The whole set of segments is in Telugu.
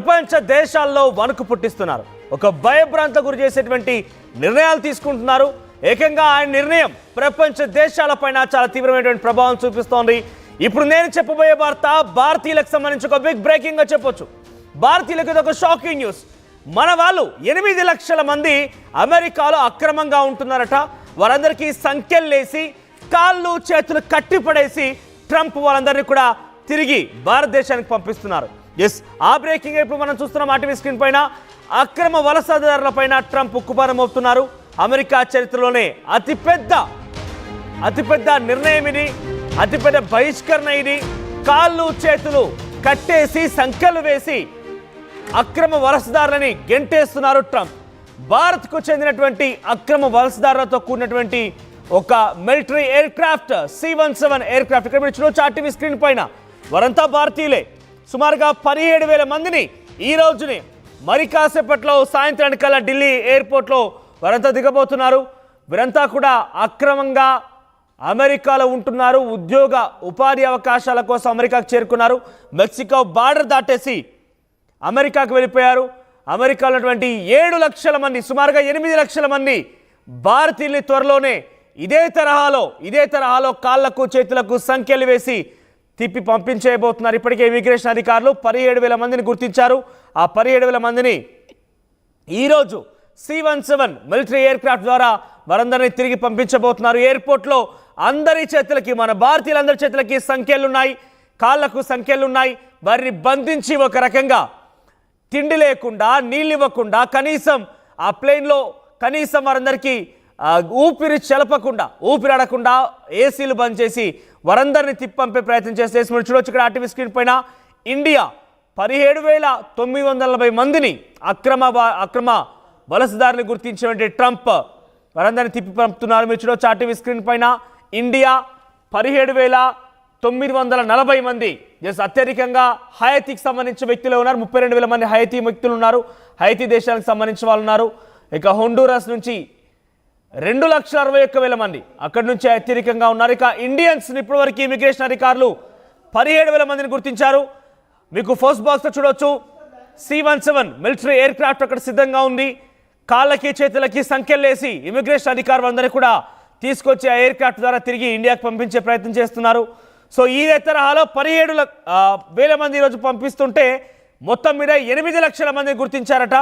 ప్రపంచ దేశాల్లో వణుకు పుట్టిస్తున్నారు. ఒక భయభ్రాంత గురి చేసేటువంటి నిర్ణయాలు తీసుకుంటున్నారు. ఏకంగా ఆయన నిర్ణయం ప్రపంచ దేశాలపైన చాలా తీవ్రమైనటువంటి ప్రభావం చూపిస్తోంది. ఇప్పుడు నేను చెప్పబోయే వార్త భారతీయులకు సంబంధించి ఒక బిగ్ బ్రేకింగ్ గా చెప్పొచ్చు. భారతీయులకు ఇది ఒక షాకింగ్ న్యూస్. మన వాళ్ళు 8 లక్షల మంది అమెరికాలో అక్రమంగా ఉంటున్నారట. వారందరికీ సంఖ్యలేసి కాళ్ళు చేతులు కట్టిపడేసి ట్రంప్ వాళ్ళందరినీ కూడా తిరిగి భారతదేశానికి పంపిస్తున్నారు. ఎస్, ఆ బ్రేకింగ్ ఇప్పుడు మనం చూస్తున్నాం. ఆర్టీవీ స్క్రీన్ పైన అక్రమ వలసదారులపైన ట్రంప్ ఉక్కుపాదం మోపుతున్నారు. అమెరికా చరిత్రలోనే అతిపెద్ద నిర్ణయం ఇది, అతిపెద్ద బహిష్కరణ ఇది. కాళ్ళు చేతులు కట్టేసి సంఖ్యలు వేసి అక్రమ వలసదారులని గెంటేస్తున్నారు ట్రంప్. భారత్కు చెందినటువంటి అక్రమ వలసదారులతో కూడినటువంటి ఒక military air craft C-17 air craft ఇక్కడ మీరు చూడొచ్చు ఆర్టీవీ స్క్రీన్ పైన. వారంతా భారతీయులే. సుమారుగా 17,000 మందిని ఈ రోజుని మరి కాసేపట్లో సాయంత్రానికల్లా ఢిల్లీ ఎయిర్పోర్ట్లో వారంతా దిగబోతున్నారు. వీరంతా కూడా అక్రమంగా అమెరికాలో ఉంటున్నారు. ఉద్యోగ ఉపాధి అవకాశాల కోసం అమెరికాకు చేరుకున్నారు. మెక్సికో బార్డర్ దాటేసి అమెరికాకు వెళ్ళిపోయారు. అమెరికాలో ఉన్నటువంటి 7 లక్షల మంది, సుమారుగా 8 లక్షల మంది భారతీయుల్ని త్వరలోనే ఇదే తరహాలో కాళ్లకు చేతులకు సంఖ్యలు వేసి తిప్పి పంపించేయబోతున్నారు. ఇప్పటికే ఇమిగ్రేషన్ అధికారులు 17,000 మందిని గుర్తించారు. ఆ 17,000 మందిని ఈరోజు C-17 మిలిటరీ ఎయిర్ క్రాఫ్ట్ ద్వారా వారందరినీ తిరిగి పంపించబోతున్నారు. ఎయిర్పోర్ట్లో అందరి చేతులకి, మన భారతీయులందరి చేతులకి సంఖ్యలున్నాయి, కాళ్లకు సంఖ్యలున్నాయి. వారిని బంధించి ఒక రకంగా తిండి లేకుండా, నీళ్ళు ఇవ్వకుండా, కనీసం ఆ ప్లేన్లో కనీసం వారందరికీ ఊపిరి చెలపకుండా, ఊపిరాడకుండా ఏసీలు బంద్ చేసి వారందరినీ తిప్పంపే ప్రయత్నం చేస్తే మీరు చూడొచ్చు ఇక్కడ ఆర్టీవీ స్క్రీన్ పైన. ఇండియా 17,940 మందిని అక్రమ వలసదారులు గుర్తించినటువంటి ట్రంప్ వారందరినీ తిప్పి పంపుతున్నారు. మీరు చూడొచ్చు ఆర్టీవీ స్క్రీన్ పైన. ఇండియా 17,940 మంది. జస్ట్ అత్యధికంగా హైతీకి సంబంధించిన వ్యక్తులు ఉన్నారు. 32,000 మంది హైతీ వ్యక్తులు ఉన్నారు. హైతీ దేశానికి సంబంధించిన వాళ్ళు ఉన్నారు. ఇక హోండూరస్ నుంచి 2,61,000 మంది అక్కడి నుంచి అత్యధికంగా ఉన్నారు. ఇక ఇండియన్స్ ఇప్పటివరకు ఇమిగ్రేషన్ అధికారులు 17,000 మందిని గుర్తించారు. మీకు ఫస్ట్ బాక్స్లో చూడొచ్చు C-17 మిలిటరీ ఎయిర్ క్రాఫ్ట్ అక్కడ సిద్ధంగా ఉంది. కాళ్ళకి చేతులకి సంఖ్యలేసి ఇమిగ్రేషన్ అధికారులు అందరినీ కూడా తీసుకొచ్చి ఆ ఎయిర్ క్రాఫ్ట్ ద్వారా తిరిగి ఇండియాకు పంపించే ప్రయత్నం చేస్తున్నారు. సో ఈ తరహాలో 17,000 మంది ఈరోజు పంపిస్తుంటే మొత్తం మీద 8 లక్షల మందిని గుర్తించారట.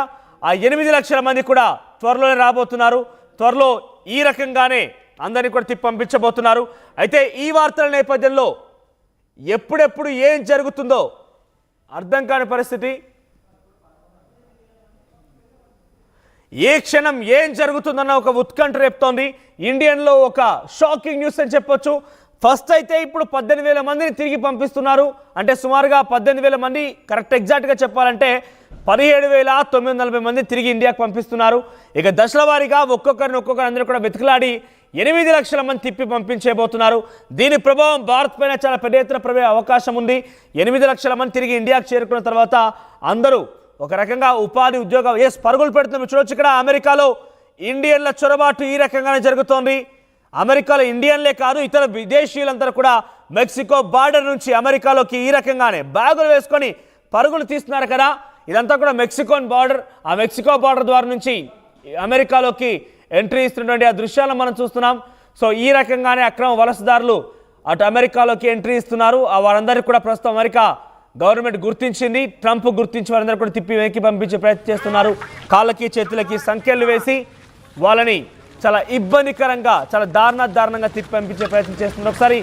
ఆ 8 లక్షల మంది కూడా త్వరలోనే రాబోతున్నారు. త్వరలో ఈ రకంగానే అందరినీ కూడా తిప్పి పంపించబోతున్నారు. అయితే ఈ వార్తల నేపథ్యంలో ఎప్పుడెప్పుడు ఏం జరుగుతుందో అర్థం కాని పరిస్థితి. ఏ క్షణం ఏం జరుగుతుందన్న ఒక ఉత్కంఠ రేపుతోంది. ఇండియన్లో ఒక షాకింగ్ న్యూస్ అని చెప్పొచ్చు. ఫస్ట్ అయితే ఇప్పుడు 18,000 మందిని తిరిగి పంపిస్తున్నారు. అంటే సుమారుగా 18,000 మంది, కరెక్ట్ ఎగ్జాక్ట్గా చెప్పాలంటే 17,940 మంది తిరిగి ఇండియాకు పంపిస్తున్నారు. ఇక దశల వారీగా ఒక్కొక్కరిని అందరూ కూడా వెతుకులాడి 8 లక్షల మంది తిప్పి పంపించేయబోతున్నారు. దీని ప్రభావం భారత్ పైన చాలా పెద్ద ఎత్తున పడే అవకాశం ఉంది. 8 లక్షల మంది తిరిగి ఇండియాకు చేరుకున్న తర్వాత అందరూ ఒక రకంగా ఉపాధి ఉద్యోగ పరుగులు పెడుతున్నారు. చూడొచ్చు ఇక్కడ అమెరికాలో ఇండియన్ల చొరబాటు ఈ రకంగానే జరుగుతోంది. అమెరికాలో ఇండియన్లే కాదు, ఇతర విదేశీయులందరూ కూడా మెక్సికో బార్డర్ నుంచి అమెరికాలోకి ఈ రకంగానే బ్యాగులు వేసుకొని పరుగులు తీస్తున్నారు కదా. ఇదంతా కూడా మెక్సికోన్ బార్డర్. ఆ మెక్సికో బార్డర్ ద్వారా నుంచి అమెరికాలోకి ఎంట్రీ ఇస్తున్నటువంటి ఆ దృశ్యాలను మనం చూస్తున్నాం. సో ఈ రకంగానే అక్రమ వలసదారులు అటు అమెరికాలోకి ఎంట్రీ ఇస్తున్నారు. వారందరికీ కూడా ప్రస్తుతం అమెరికా గవర్నమెంట్ గుర్తించింది. ట్రంప్ గుర్తించి వారందరూ కూడా తిప్పి వెనక్కి పంపించే ప్రయత్నం చేస్తున్నారు. కాళ్ళకి చేతులకి సంఖ్యలు వేసి వాళ్ళని చాలా ఇబ్బందికరంగా, చాలా దారుణంగా తిప్పి పంపించే ప్రయత్నం చేస్తున్నారు. ఒకసారి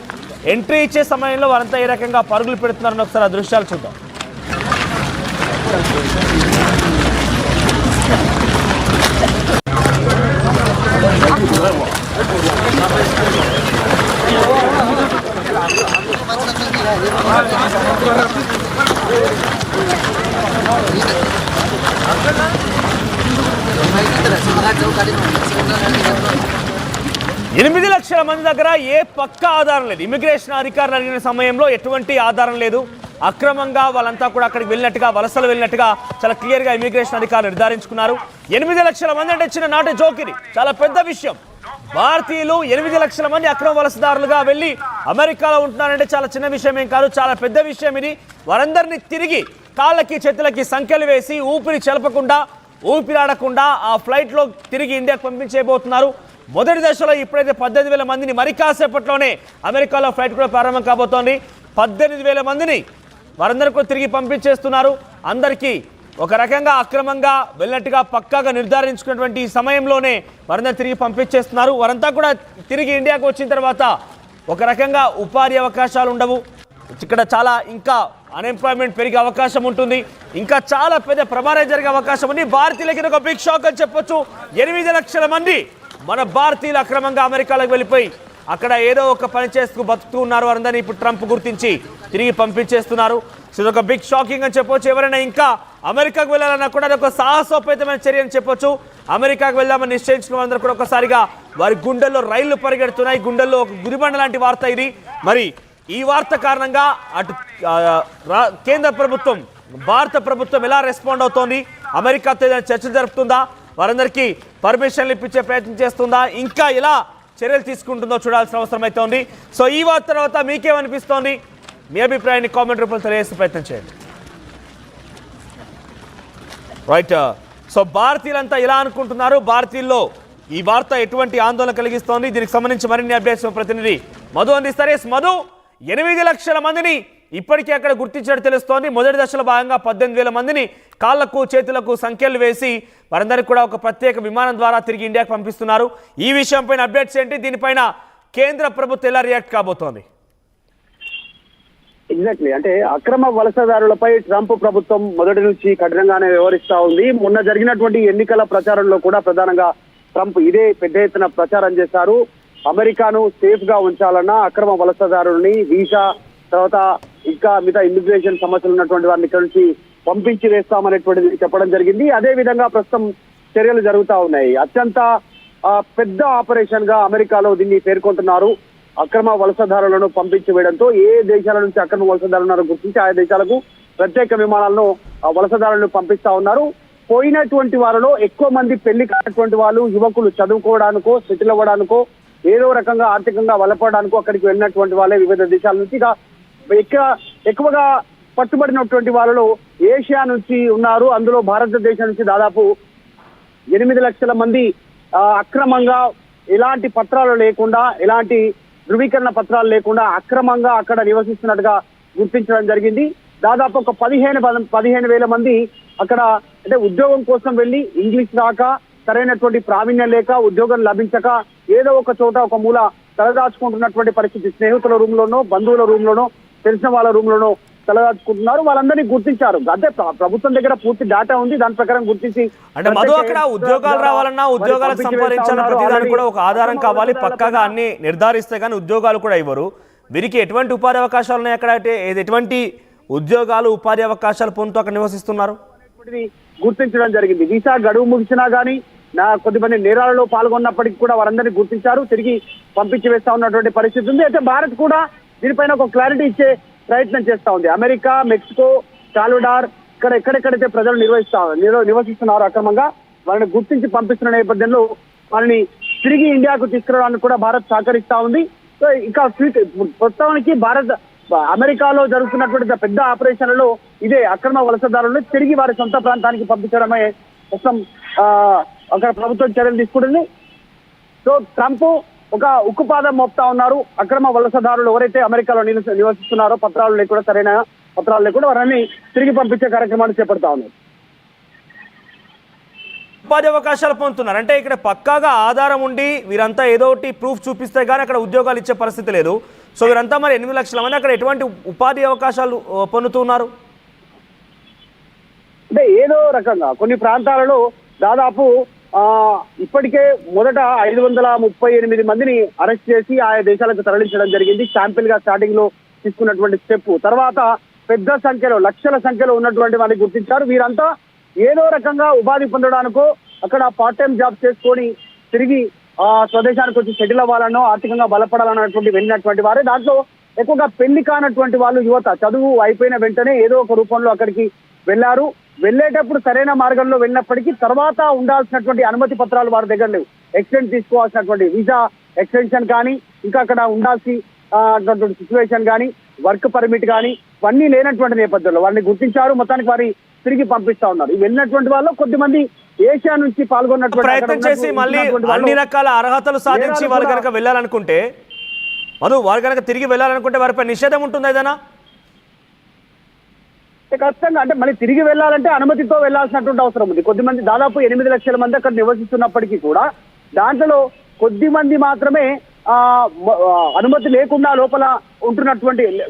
ఎంట్రీ ఇచ్చే సమయంలో వారంతా ఏ రకంగా పరుగులు పెడుతున్నారని ఒకసారి ఆ దృశ్యాలు చూద్దాం. ఎనిమిది లక్షల మంది దగ్గర ఏ పక్కా ఆధారం లేదు. ఇమిగ్రేషన్ అధికారులు అడిగిన సమయంలో ఎటువంటి ఆధారం లేదు. అక్రమంగా వాళ్ళంతా కూడా అక్కడికి వెళ్ళినట్టుగా, వలసలు వెళ్ళినట్టుగా చాలా క్లియర్గా ఇమిగ్రేషన్ అధికారులు నిర్ధారించుకున్నారు. 8 లక్షల మంది అంటే చిన్న నాటి జోక్ ఇది, చాలా పెద్ద విషయం. భారతీయులు 8 లక్షల మంది అక్రమ వలసదారులుగా వెళ్ళి అమెరికాలో ఉంటున్నారంటే చాలా చిన్న విషయం ఏం కాదు, చాలా పెద్ద విషయం ఇది. వారందరినీ తిరిగి కాళ్ళకి చేతులకి సంఖ్యలు వేసి ఊపిరి చెలపకుండా ఊపిరాడకుండా ఆ ఫ్లైట్లో తిరిగి ఇండియాకు పంపించేయబోతున్నారు. మొదటి దశలో ఇప్పుడైతే 18,000 మందిని మరి కాసేపట్లోనే అమెరికాలో ఫ్లైట్ కూడా ప్రారంభం కాబోతోంది. 18,000 మందిని వారందరూ కూడా తిరిగి పంపించేస్తున్నారు. అందరికీ ఒక రకంగా అక్రమంగా వెళ్ళినట్టుగా పక్కాగా నిర్ధారించుకున్నటువంటి ఈ సమయంలోనే వారందరూ తిరిగి పంపించేస్తున్నారు. వారంతా కూడా తిరిగి ఇండియాకు వచ్చిన తర్వాత ఒక రకంగా ఉపాధి అవకాశాలు ఉండవు. ఇక్కడ చాలా ఇంకా అన్ఎంప్లాయ్మెంట్ పెరిగే అవకాశం ఉంటుంది. ఇంకా చాలా పెద్ద ప్రమాదం జరిగే అవకాశం ఉంది. భారతీయులకి ఒక బిగ్ షాక్ అని చెప్పొచ్చు. 8 లక్షల మంది మన భారతీయులు అక్రమంగా అమెరికాలోకి వెళ్ళిపోయి అక్కడ ఏదో ఒక పని చేస్తూ బతుకుతూ ఉన్నారు. వారందరినీ ఇప్పుడు ట్రంప్ గుర్తించి తిరిగి పంపించేస్తున్నారు. సో ఇదొక బిగ్ షాకింగ్ అని చెప్పొచ్చు. ఎవరైనా ఇంకా అమెరికాకు వెళ్ళాలన్నా కూడా అదొక సాహసోపేతమైన చర్య అని చెప్పొచ్చు. అమెరికాకు వెళ్దామని నిశ్చయించిన వాళ్ళందరూ కూడా ఒకసారిగా వారి గుండెల్లో రైళ్లు పరిగెడుతున్నాయి. గుండెల్లో ఒక గురిబండ లాంటి వార్త ఇది. మరి ఈ వార్త కారణంగా అటు కేంద్ర ప్రభుత్వం భారత ప్రభుత్వం ఎలా రెస్పాండ్ అవుతోంది, అమెరికాతో ఏదైనా చర్చలు జరుపుతుందా, వారందరికీ పర్మిషన్లు ఇప్పించే ప్రయత్నం చేస్తుందా, ఇంకా ఎలా చర్యలు తీసుకుంటుందో చూడాల్సిన అవసరం అయితే ఉంది. సో ఈ వార్త తర్వాత మీకేమనిపిస్తోంది? మీ అభిప్రాయాన్ని కామెంట్ రూపంలో తెలియజేసే ప్రయత్నం చేయండి. రైట్. సో భారతీయులంతా ఇలా అనుకుంటున్నారు. భారతీయుల్లో ఈ వార్త ఎటువంటి ఆందోళన కలిగిస్తోంది? దీనికి సంబంధించి మరిన్ని అప్డేట్స్ ప్రతినిధి మధు అందిస్తారు. మధు, 8 లక్షల మందిని ఇప్పటికే అక్కడ గుర్తించినట్టు తెలుస్తోంది. మొదటి దశలో భాగంగా 18,000 మందిని కాళ్లకు చేతులకు సంఖ్యలు వేసి వారందరికీ కూడా ఒక ప్రత్యేక విమానం ద్వారా తిరిగి ఇండియాకు పంపిస్తున్నారు. ఈ విషయంపైన అప్డేట్స్ ఏంటి? దీనిపైన కేంద్ర ప్రభుత్వం ఎలా రియాక్ట్ కాబోతోంది? ఎగ్జాక్ట్లీ, అంటే అక్రమ వలసదారులపై ట్రంప్ ప్రభుత్వం మొదటి నుంచి కఠినంగానే వ్యవహరిస్తా ఉంది. మొన్న జరిగినటువంటి ఎన్నికల ప్రచారంలో కూడా ప్రధానంగా ట్రంప్ ఇదే పెద్ద ఎత్తున ప్రచారం చేశారు. అమెరికాను సేఫ్ గా ఉంచాలన్నా అక్రమ వలసదారుల్ని వీసా తర్వాత ఇంకా మిగతా ఇమిగ్రేషన్ సమస్యలు ఉన్నటువంటి వారిని ఇక్కడ నుంచి పంపించి వేస్తామనేటువంటిది చెప్పడం జరిగింది. అదే విధంగా ప్రస్తుతం చర్యలు జరుగుతూ ఉన్నాయి. అత్యంత పెద్ద ఆపరేషన్ గా అమెరికాలో దీన్ని పేర్కొంటున్నారు. అక్రమ వలసదారులను పంపించి వేయడంతో ఏ దేశాల నుంచి అక్రమ వలసదారులను గుర్తించి ఆయా దేశాలకు ప్రత్యేక విమానాలను వలసదారులను పంపిస్తా ఉన్నారు. పోయినటువంటి వారిలో ఎక్కువ మంది పెళ్లి కానటువంటి వాళ్ళు, యువకులు చదువుకోవడానికో సెటిల్ అవ్వడానికో ఏదో రకంగా ఆర్థికంగా బలపడడానికో అక్కడికి వెళ్ళినటువంటి వాళ్ళే వివిధ దేశాల నుంచి. ఎక్కువగా పట్టుబడినటువంటి వాళ్ళలో ఏషియా నుంచి ఉన్నారు. అందులో భారతదేశం నుంచి దాదాపు 8 లక్షల మంది అక్రమంగా ఎలాంటి పత్రాలు లేకుండా, ఎలాంటి ధృవీకరణ పత్రాలు లేకుండా అక్రమంగా అక్కడ నివసిస్తున్నట్టుగా గుర్తించడం జరిగింది. దాదాపు ఒక 15,000 మంది అక్కడ అంటే ఉద్యోగం కోసం వెళ్ళి ఇంగ్లీష్ రాక, సరైనటువంటి ప్రావీణ్యం లేక, ఉద్యోగం లభించక ఏదో ఒక చోట ఒక మూల తలదాచుకుంటున్నటువంటి పరిస్థితి. స్నేహితుల రూమ్ లోనో, బంధువుల రూమ్ లోనో, తెలిసిన వాళ్ళ రూమ్ లోనో తలదాచుకుంటున్నారు. వాళ్ళందరినీ గుర్తించారు. అంటే ప్రభుత్వం దగ్గర పూర్తి డేటా ఉంది. దాని ప్రకారం గుర్తించి అంటే మధు అక్కడ ఉద్యోగాలు రావాలన్నా, ఉద్యోగాలకు సంపాదించాలన్న ప్రతిదానికి కూడా ఒక ఆధారం కావాలి. పక్కాగా అన్ని నిర్ధారిస్తే కానీ ఉద్యోగాలు కూడా ఇవ్వరు. వీరికి ఎటువంటి ఉపాధి అవకాశాలు ఉన్నాయి అక్కడ? అంటే ఎటువంటి ఉద్యోగాలు, ఉపాధి అవకాశాలు పొందుతూ అక్కడ నివసిస్తున్నారు గుర్తించడం జరిగింది. వీసా గడువు ముగిసినా గానీ కొద్దిమంది నేరాలలో పాల్గొన్నప్పటికీ కూడా వారందరినీ గుర్తించారు. తిరిగి పంపించి వేస్తా ఉన్నటువంటి పరిస్థితి ఉంది. అయితే భారత్ కూడా దీనిపైన ఒక క్లారిటీ ఇచ్చే ప్రయత్నం చేస్తా ఉంది. అమెరికా, మెక్సికో, సాల్వడార్ ఇక్కడ ఎక్కడెక్కడైతే ప్రజలు నివసిస్తున్నారు అక్రమంగా, వాళ్ళని గుర్తించి పంపిస్తున్న నేపథ్యంలో వాళ్ళని తిరిగి ఇండియాకు తీసుకురావడానికి కూడా భారత్ సహకరిస్తా ఉంది. సో ఇంకా ప్రస్తుతానికి అమెరికాలో జరుగుతున్నటువంటి పెద్ద ఆపరేషన్లలో ఇదే అక్రమ వలసదారులను తిరిగి వారి సొంత ప్రాంతానికి పంపించడమే ప్రస్తుతం అక్కడ ప్రభుత్వం చర్యలు తీసుకుంటుంది. సో ట్రంప్ ఒక ఉక్కుపాదం మోపుతా ఉన్నారు. అక్రమ వలసదారులు ఎవరైతే అమెరికాలో నివసిస్తున్నారో, పత్రాలు లేకుండా, సరైన పత్రాలు లేకుండా వారిని తిరిగి పంపించే కార్యక్రమాన్ని చేపడతా ఉన్నారు. ఉపాధి అవకాశాలు పొందుతున్నారు అంటే ఇక్కడ పక్కాగా ఆధారం ఉండి వీరంతా ఏదో ఒకటి ప్రూఫ్ చూపిస్తే కానీ అక్కడ ఉద్యోగాలు ఇచ్చే పరిస్థితి లేదు. సో వీరంతా మరి 8 లక్షల మంది అక్కడ ఎటువంటి ఉపాధి అవకాశాలు పొందుతున్నారు? అంటే ఏదో రకంగా కొన్ని ప్రాంతాలలో దాదాపు ఇప్పటికే మొదట 538 మందిని అరెస్ట్ చేసి ఆయా దేశాలకు తరలించడం జరిగింది. శాంపిల్ గా స్టార్టింగ్ లో తీసుకున్నటువంటి స్టెప్. తర్వాత పెద్ద సంఖ్యలో, లక్షల సంఖ్యలో ఉన్నటువంటి వారిని గుర్తించారు. వీరంతా ఏదో రకంగా ఉపాధి పొందడానికో, అక్కడ పార్ట్ టైం జాబ్ చేసుకొని తిరిగి స్వదేశానికి వచ్చి సెటిల్ అవ్వాలనో, ఆర్థికంగా బలపడాలన్నటువంటి వెళ్ళినటువంటి వారే. దాంట్లో ఎక్కువగా పెళ్లి కానటువంటి వాళ్ళు, యువత చదువు అయిపోయిన వెంటనే ఏదో ఒక రూపంలో అక్కడికి వెళ్లారు. వెళ్లేటప్పుడు సరైన మార్గంలో వెళ్ళినప్పటికీ తర్వాత ఉండాల్సినటువంటి అనుమతి పత్రాలు వారి దగ్గర లేవు. ఎక్స్టెండ్ తీసుకోవాల్సినటువంటి వీసా ఎక్స్టెన్షన్ కానీ, ఇంకా అక్కడ ఉండాల్సి సిచ్యువేషన్ కానీ, వర్క్ పర్మిట్ కానీ ఇవన్నీ లేనటువంటి నేపథ్యంలో వారిని గుర్తించారు, మొత్తానికి వారి తిరిగి పంపిస్తా ఉన్నారు. వెళ్ళినటువంటి వాళ్ళు కొద్దిమంది ఏషియా నుంచి పాల్గొన్నటువంటి ప్రయత్నం చేసి మళ్ళీ అన్ని రకాల అర్హతలు సాధించి వాళ్ళు కనుక వెళ్ళాలనుకుంటే వారు కనుక తిరిగి వెళ్ళాలనుకుంటే వారిపై నిషేధం ఉంటుంది ఏదైనా? ఖచ్చితంగా అంటే మళ్ళీ తిరిగి వెళ్ళాలంటే అనుమతితో వెళ్లాల్సినటువంటి అవసరం ఉంది. కొద్దిమంది దాదాపు 8 లక్షల మంది అక్కడ నివసిస్తున్నప్పటికీ కూడా దాంట్లో కొద్ది మంది మాత్రమే అనుమతి లేకుండా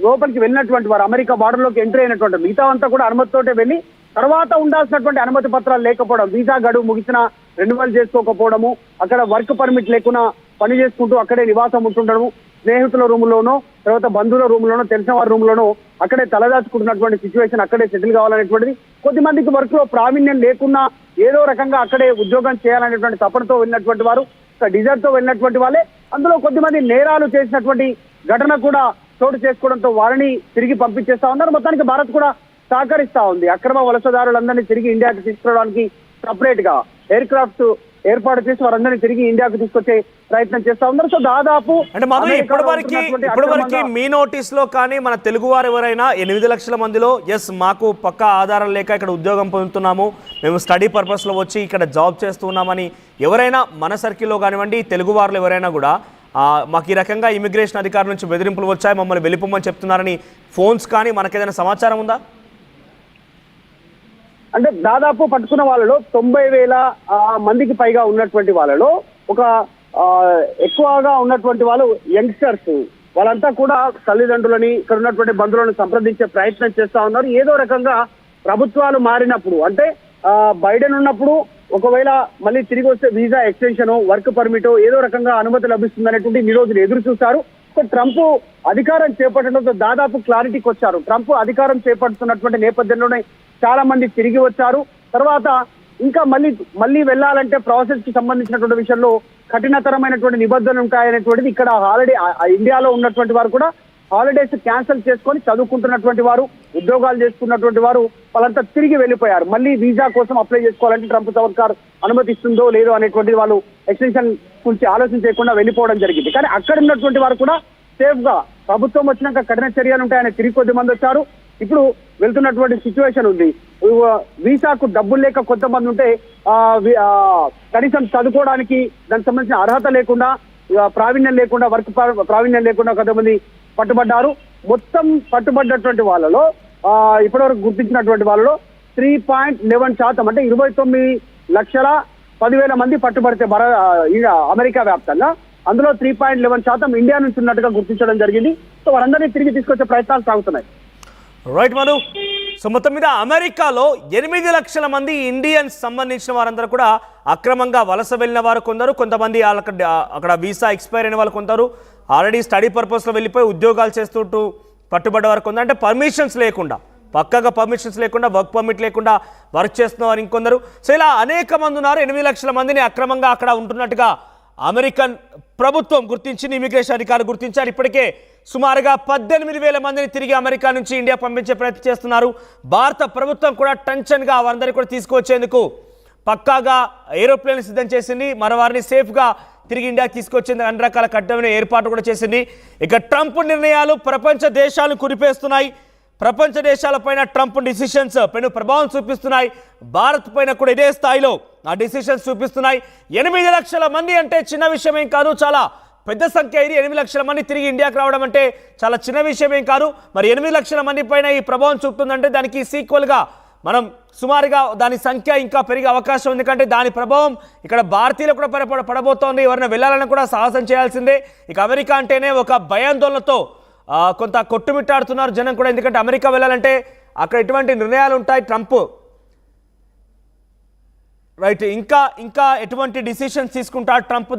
లోపలికి వెళ్ళినటువంటి వారు, అమెరికా బార్డర్ లోకి ఎంట్రీ అయినటువంటి మిగతా అంతా కూడా అనుమతితోటే వెళ్ళి తర్వాత ఉండాల్సినటువంటి అనుమతి పత్రాలు లేకపోవడం, వీసా గడువు ముగిసిన రెన్యువల్ చేసుకోకపోవడము, అక్కడ వర్క్ పర్మిట్ లేకుండా పని చేసుకుంటూ అక్కడే నివాసం ఉంటుండడము, స్నేహితుల రూములోనో తర్వాత బంధువుల రూములోనో తెలిసిన వారి రూములోనో అక్కడే తలదాచుకుంటున్నటువంటి సిచ్యువేషన్, అక్కడే సెటిల్ కావాలనేటువంటిది. కొద్దిమందికి వర్క్ లో ప్రావీణ్యం లేకున్నా ఏదో రకంగా అక్కడే ఉద్యోగం చేయాలనేటువంటి తపనతో వెళ్ళినటువంటి వారు, డిజైర్ తో వెళ్ళినటువంటి వాళ్ళే. అందులో కొద్దిమంది నేరాలు చేసినటువంటి ఘటన కూడా చోటు చేసుకోవడంతో వారిని తిరిగి పంపించేస్తా ఉన్నారు. మొత్తానికి భారత్ కూడా సహకరిస్తా ఉంది. అక్రమ వలసదారులందరినీ తిరిగి ఇండియాకి తీసుకురావడానికి సపరేట్ గా ఎయిర్ క్రాఫ్ట్ ఏర్పాటు చేసి వారందరినీ తిరిగి ఇండియాకు తీసుకొచ్చే ప్రయత్నం చేస్తా ఉన్నారు. సో దాదాపు అంటే ఇప్పటివరకు మీ నోటీస్ లో కానీ మన తెలుగు వారు ఎవరైనా 8 లక్షల మందిలో ఎస్ మాకు పక్కా ఆధారం లేక ఇక్కడ ఉద్యోగం పొందుతున్నాము, మేము స్టడీ పర్పస్ లో వచ్చి ఇక్కడ జాబ్ చేస్తున్నామని ఎవరైనా మన సర్కిల్లో కానివ్వండి తెలుగు వారిలో ఎవరైనా కూడా మాకు ఈ రకంగా ఇమిగ్రేషన్ అధికారుల నుంచి బెదిరింపులు వచ్చాయి, మమ్మల్ని వెళ్ళిపోమని చెప్తున్నారని ఫోన్స్ కానీ మనకేదైనా సమాచారం ఉందా? అంటే దాదాపు పట్టుకున్న వాళ్ళలో 90,000 మందికి పైగా ఉన్నటువంటి వాళ్ళలో ఒక ఎక్కువగా ఉన్నటువంటి వాళ్ళు యంగ్స్టర్స్. వాళ్ళంతా కూడా తల్లిదండ్రులని ఇక్కడ ఉన్నటువంటి బంధువులను సంప్రదించే ప్రయత్నం చేస్తా ఉన్నారు. ఏదో రకంగా ప్రభుత్వాలు మారినప్పుడు అంటే బైడెన్ ఉన్నప్పుడు ఒకవేళ మళ్ళీ తిరిగి వస్తే వీసా ఎక్స్టెన్షన్, వర్క్ పర్మిట్ ఏదో రకంగా అనుమతి లభిస్తుంది అనేటువంటి ఈ రోజులు ఎదురు చూస్తారు. ట్రంప్ అధికారం చేపట్టడంతో దాదాపు క్లారిటీకి వచ్చారు. ట్రంప్ అధికారం చేపడుతున్నటువంటి నేపథ్యంలోనే చాలా మంది తిరిగి వచ్చారు. తర్వాత ఇంకా మళ్ళీ వెళ్ళాలంటే ప్రాసెస్ కి సంబంధించినటువంటి విషయంలో కఠినతరమైనటువంటి నిబంధనలు ఉంటాయనేటువంటిది ఇక్కడ ఆల్రెడీ ఇండియాలో ఉన్నటువంటి వారు కూడా హాలిడేస్ క్యాన్సిల్ చేసుకొని చదువుకుంటున్నటువంటి వారు, ఉద్యోగాలు చేసుకున్నటువంటి వారు వాళ్ళంతా తిరిగి వెళ్ళిపోయారు. మళ్ళీ వీసా కోసం అప్లై చేసుకోవాలంటే ట్రంప్ సర్కార్ అనుమతిస్తుందో లేదో అనేటువంటిది వాళ్ళు ఎక్స్టెన్షన్ గురించి ఆలోచన చేయకుండా వెళ్ళిపోవడం జరిగింది. కానీ అక్కడ ఉన్నటువంటి వారు కూడా సేఫ్ గా ప్రభుత్వం వచ్చినాక కఠిన చర్యలు ఉంటాయని తిరిగి కొద్ది మంది వచ్చారు. ఇప్పుడు వెళ్తున్నటువంటి సిచ్యువేషన్ ఉంది. వీసాకు డబ్బులు లేక కొంతమంది ఉంటే కనీసం చదువుకోవడానికి దానికి సంబంధించిన అర్హత లేకుండా, ప్రావీణ్యం లేకుండా, వర్క్ ప్రావీణ్యం లేకుండా కొంతమంది పట్టుబడ్డారు. మొత్తం పట్టుబడ్డటువంటి వాళ్ళలో ఇప్పటివరకు గుర్తించినటువంటి వాళ్ళలో 3.11% అంటే 29,10,000 మంది పట్టుబడితే అమెరికా వ్యాప్తంగా అందులో 3.11% ఇండియా నుంచి ఉన్నట్టుగా గుర్తించడం జరిగింది. సో వారందరినీ తిరిగి తీసుకొచ్చే ప్రయత్నాలు సాగుతున్నాయి. రైట్ మను. సో మొత్తం మీద అమెరికాలో 8 లక్షల మంది ఇండియన్స్ సంబంధించిన వారందరూ కూడా అక్రమంగా వలస వెళ్ళిన వారు కొందరు, కొంతమంది అక్కడ వీసా ఎక్స్పైర్ అయిన వాళ్ళు కొందరు, ఆల్రెడీ స్టడీ పర్పస్లో వెళ్ళిపోయి ఉద్యోగాలు చేస్తుంటూ పట్టుబడ్డ వారు కొందరు, అంటే పర్మిషన్స్ లేకుండా, పక్కగా పర్మిషన్స్ లేకుండా, వర్క్ పర్మిట్ లేకుండా వర్క్ చేస్తున్న వారు ఇంకొందరు. సో ఇలా అనేక మంది ఉన్నారు. 8 లక్షల మందిని అక్రమంగా అక్కడ ఉంటున్నట్టుగా అమెరికన్ ప్రభుత్వం గుర్తించింది, ఇమిగ్రేషన్ అధికారులు గుర్తించారు. ఇప్పటికే సుమారుగా 18,000 మందిని తిరిగి అమెరికా నుంచి ఇండియా పంపించే ప్రయత్నం చేస్తున్నారు. భారత ప్రభుత్వం కూడా టెన్షన్గా వారందరినీ కూడా తీసుకొచ్చేందుకు పక్కాగా ఏరోప్లేన్ సిద్ధం చేసింది. మరోవారిని సేఫ్గా తిరిగి ఇండియాకి తీసుకొచ్చేందుకు అన్ని రకాల కఠినమైన ఏర్పాటు కూడా చేసింది. ఇక ట్రంప్ నిర్ణయాలు ప్రపంచ దేశాలు కురిపేస్తున్నాయి. ప్రపంచ దేశాలపైన ట్రంప్ డిసిషన్స్ పెను ప్రభావం చూపిస్తున్నాయి. భారత్ పైన కూడా ఇదే స్థాయిలో ఆ డిసిషన్స్ చూపిస్తున్నాయి. 8 లక్షల మంది అంటే చిన్న విషయం ఏం కాదు, చాలా పెద్ద సంఖ్య. ఇది 8 లక్షల మంది తిరిగి ఇండియాకి రావడం అంటే చాలా చిన్న విషయం ఏం కాదు. మరి 8 లక్షల మంది పైన ఈ ప్రభావం చూపుతుందంటే దానికి సీక్వల్గా మనం సుమారుగా దాని సంఖ్య ఇంకా పెరిగే అవకాశం ఉంది. ఎందుకంటే దాని ప్రభావం ఇక్కడ భారతీయులు కూడా పడబోతోంది. ఎవరైనా వెళ్ళాలని కూడా సాహసం చేయాల్సిందే. ఇక అమెరికా అంటేనే ఒక భయాందోళనతో కొంత కొట్టుమిట్టాడుతున్నారు జనం కూడా. ఎందుకంటే అమెరికా వెళ్ళాలంటే అక్కడ ఎటువంటి నిర్ణయాలు ఉంటాయి ట్రంప్ రైట్ ఇంకా ఎటువంటి డిసిషన్స్ తీసుకుంటారు ట్రంప్,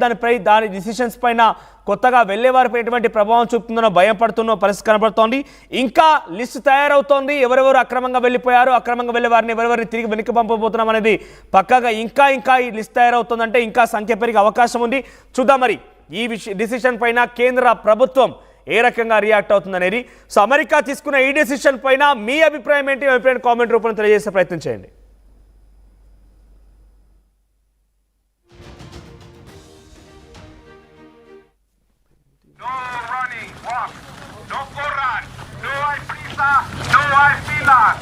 దాని డిసిషన్స్ పైన కొత్తగా వెళ్ళే వారిపై ఎటువంటి ప్రభావం చూపుతుందో భయం పడుతున్న పరిస్థితి కనబడుతోంది. ఇంకా లిస్ట్ తయారవుతోంది. ఎవరెవరు అక్రమంగా వెళ్ళిపోయారు, అక్రమంగా వెళ్ళే వారిని ఎవరెవరిని తిరిగి వెనక్కి పంపబోతున్నాం అనేది పక్కాగా ఇంకా ఈ లిస్ట్ తయారవుతుందంటే ఇంకా సంఖ్య పెరిగే అవకాశం ఉంది. చూద్దాం మరి ఈ డిసిషన్ పైన కేంద్ర ప్రభుత్వం ఏ రకంగా రియాక్ట్ అవుతుంది అనేది. సో అమెరికా తీసుకున్న ఈ డిసిషన్ పైన మీ అభిప్రాయం ఏంటి? అభిప్రాయం కామెంట్ రూపంలో తెలియజేసే ప్రయత్నం చేయండి. No running, walk. No corran. No hay prisa. Vice Milan.